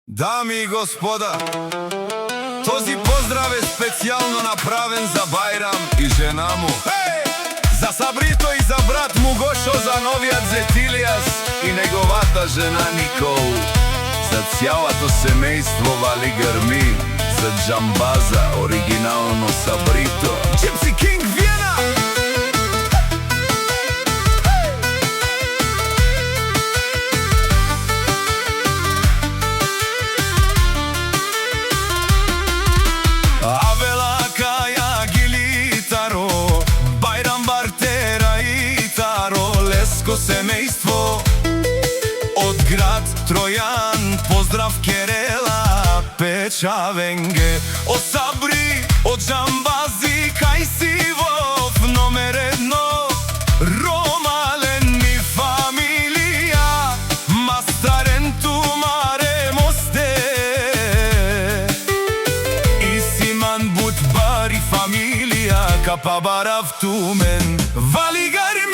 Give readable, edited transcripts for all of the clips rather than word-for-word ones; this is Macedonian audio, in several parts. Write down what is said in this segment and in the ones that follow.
Дами и господа, този поздрав е специјално направен за Бајрам и жена му. За Сабрито и за брат му Гошо, за новиот зет Илијас и неговата жена Никол. За цялото семејство Вали Грми, за Джамбаза, оригинално Сабрито. Gypsy King Виена! Семејство од град Тројан, поздрав Керела, Печавенге, о Сабри, од Джамбази, кај си во номер едно, Ромален ми фамилија, Мастарен Тумаре Мосте, Исиман Бутбари фамилија, Капабарав Тумен, Вали Грми.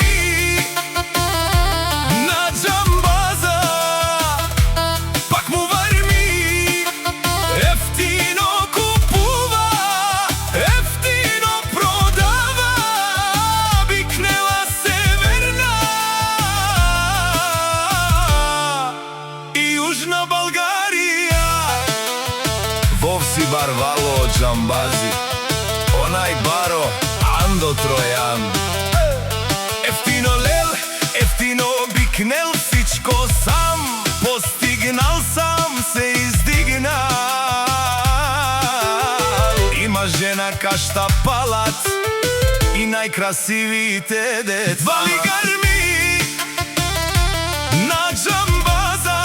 Вовси барвало од Джамбази, онај баро Андо Тројан. Ефтино лел, ефтино бикнел, всичко сам постигнал, сам се издигнал. Има жена кашта палат и најкрасивите дет. Вали Грми на Джамбаза,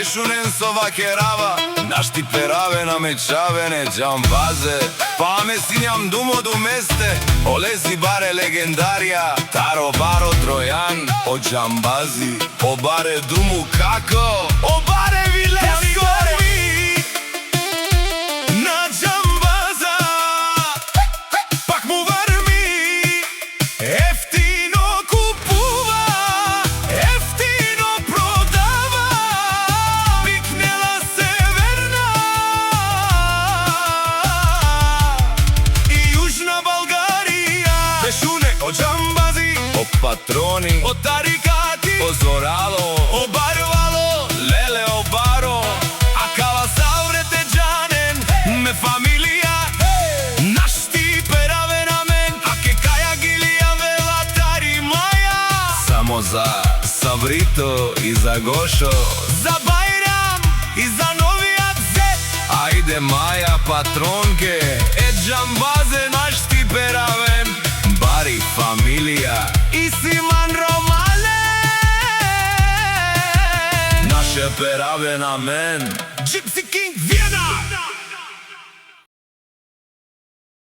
шунен со вакерава, нашти пераве на мечавене Джамбазе. Па ме синјам думо до месте, олези баре легендарија, таро баро Тројан, о Джамбази, о баре думу како, о баре вилеско. На Джамбаза, пак му варми, ефтино купува, ефтино продава, бикнела северна и јужна Българија. Пешуне о Джамбази, о патрони, о тарикати, о зорало, о барвало, леле о баро, а кава саурете джанен, ме фамилија, нашти пераве на мен, а ке каја гилија вела тари маја. Само за Сабрито и за Гошо, за Бајрам и за новиот зет, ајде маја патронке, е Джамбазе нашти перавен, бари фамилија, Исиман Ромален, наше пераве на мен. Gypsy King Виена!